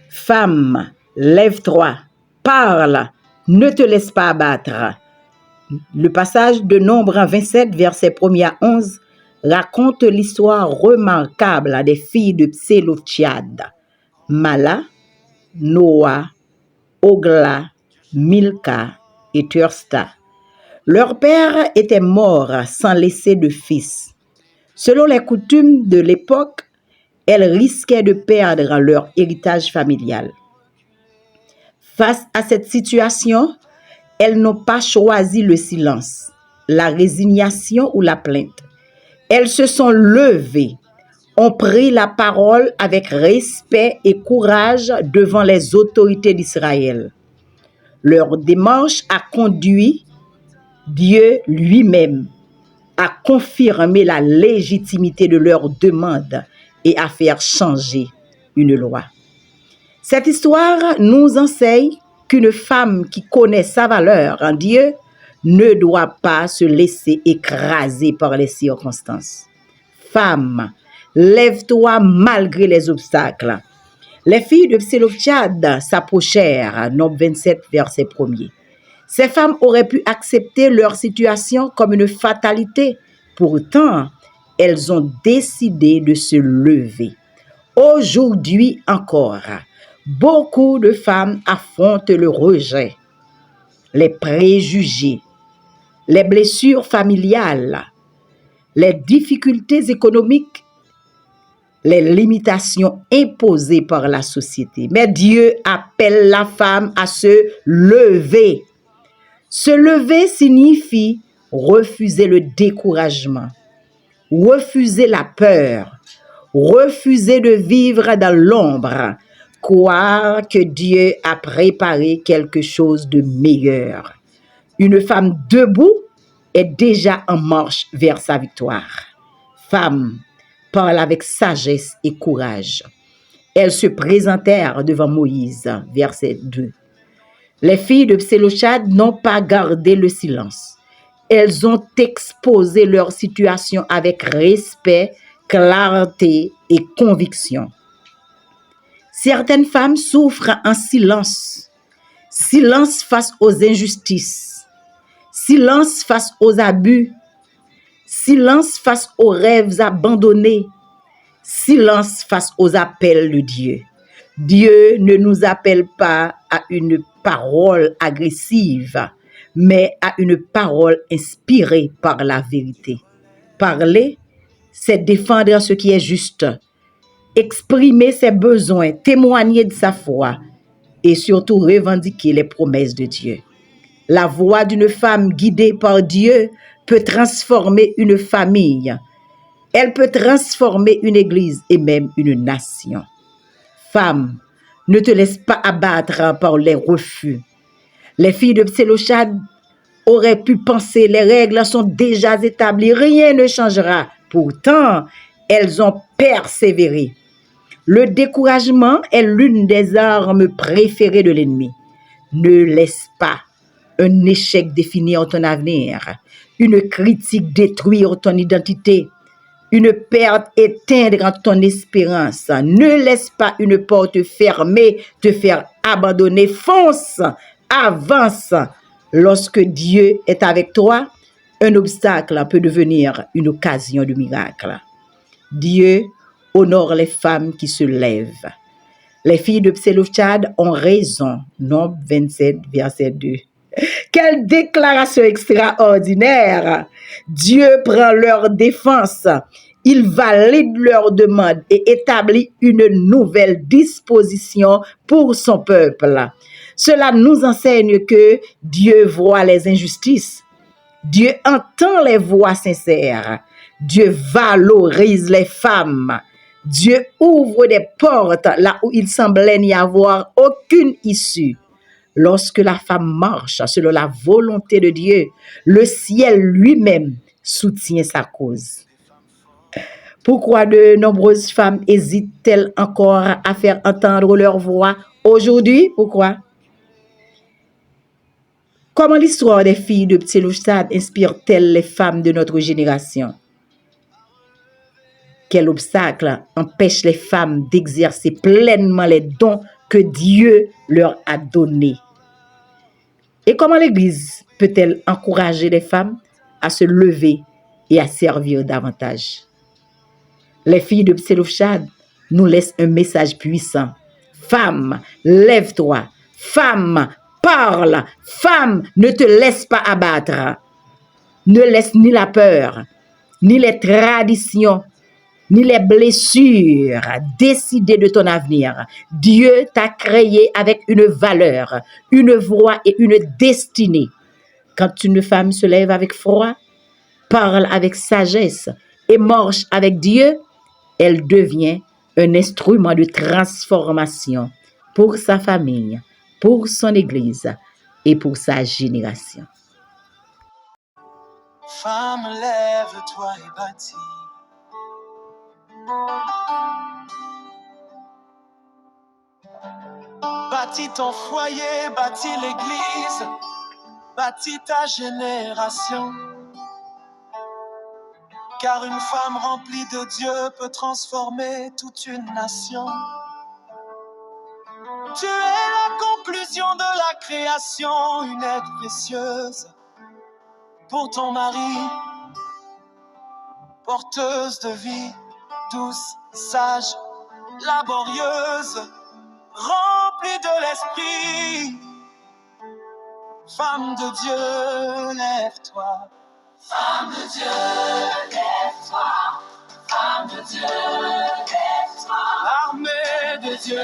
Femme, lève-toi, parle, ne te laisse pas abattre. Le passage de Nombre 27, versets 1 à 11, raconte l'histoire remarquable des filles de Tselophtiad, Mala, Noah, Ogla, Milka et Tirzah. Leur père était mort sans laisser de fils. Selon les coutumes de l'époque, elles risquaient de perdre leur héritage familial. Face à cette situation, elles n'ont pas choisi le silence, la résignation ou la plainte. Elles se sont levées, ont pris la parole avec respect et courage devant les autorités d'Israël. Leur démarche a conduit Dieu lui-même à confirmer la légitimité de leur demande et à faire changer une loi. Cette histoire nous enseigne qu'une femme qui connaît sa valeur en Dieu ne doit pas se laisser écraser par les circonstances. Femme, lève-toi malgré les obstacles. Les filles de Tselophtiad s'approchèrent, Nombre 27, verset 1er. Ces femmes auraient pu accepter leur situation comme une fatalité. Pourtant, elles ont décidé de se lever. Aujourd'hui encore, beaucoup de femmes affrontent le rejet, les préjugés, les blessures familiales, les difficultés économiques, les limitations imposées par la société. Mais Dieu appelle la femme à se lever. Se lever signifie refuser le découragement, refuser la peur, refuser de vivre dans l'ombre, croire que Dieu a préparé quelque chose de meilleur. Une femme debout est déjà en marche vers sa victoire. Femme, parle avec sagesse et courage. Elles se présentèrent devant Moïse, verset 2. Les filles de Tselophtiad n'ont pas gardé le silence. Elles ont exposé leur situation avec respect, clarté et conviction. Certaines femmes souffrent en silence. Silence face aux injustices. Silence face aux abus. Silence face aux rêves abandonnés. Silence face aux appels de Dieu. Dieu ne nous appelle pas à une parole agressive, mais à une parole inspirée par la vérité. Parler, c'est défendre ce qui est juste, exprimer ses besoins, témoigner de sa foi et surtout revendiquer les promesses de Dieu. La voix d'une femme guidée par Dieu peut transformer une famille. Elle peut transformer une église et même une nation. Femme, ne te laisse pas abattre par les refus. Les filles de Tselophtiad auraient pu penser les règles sont déjà établies, rien ne changera. Pourtant, elles ont persévéré. Le découragement est l'une des armes préférées de l'ennemi. Ne laisse pas un échec définir ton avenir, une critique détruire ton identité, une perte éteindre ton espérance. Ne laisse pas une porte fermée te faire abandonner. Fonce, avance. Lorsque Dieu est avec toi, un obstacle peut devenir une occasion de miracle. Dieu honore les femmes qui se lèvent. Les filles de Tselophtiad ont raison. Nombre 27, verset 2. Quelle déclaration extraordinaire! Dieu prend leur défense. Il valide leur demande et établit une nouvelle disposition pour son peuple. Cela nous enseigne que Dieu voit les injustices. Dieu entend les voix sincères. Dieu valorise les femmes. Dieu ouvre des portes là où il semblait n'y avoir aucune issue. Lorsque la femme marche selon la volonté de Dieu, le ciel lui-même soutient sa cause. Pourquoi de nombreuses femmes hésitent-elles encore à faire entendre leur voix aujourd'hui? Pourquoi? Comment l'histoire des filles de Tselophtiad inspire-t-elle les femmes de notre génération? Quel obstacle empêche les femmes d'exercer pleinement les dons que Dieu leur a données. Et comment l'Église peut-elle encourager les femmes à se lever et à servir davantage? Les filles de Tselophshad nous laissent un message puissant. Femme, lève-toi. Femme, parle. Femme, ne te laisse pas abattre. Ne laisse ni la peur, ni les traditions, ni les blessures décider de ton avenir. Dieu t'a créé avec une valeur, une voix et une destinée. Quand une femme se lève avec foi, parle avec sagesse et marche avec Dieu, elle devient un instrument de transformation pour sa famille, pour son Église et pour sa génération. Femme, lève-toi et bâtis. Bâtis ton foyer, bâtis l'église, bâtis ta génération. Car une femme remplie de Dieu peut transformer toute une nation. Tu es la conclusion de la création, une aide précieuse pour ton mari, porteuse de vie, douce, sage, laborieuse, remplie de l'esprit. Femme de Dieu, lève-toi. Femme de Dieu, lève-toi. Femme de Dieu, lève-toi. Armée de Dieu,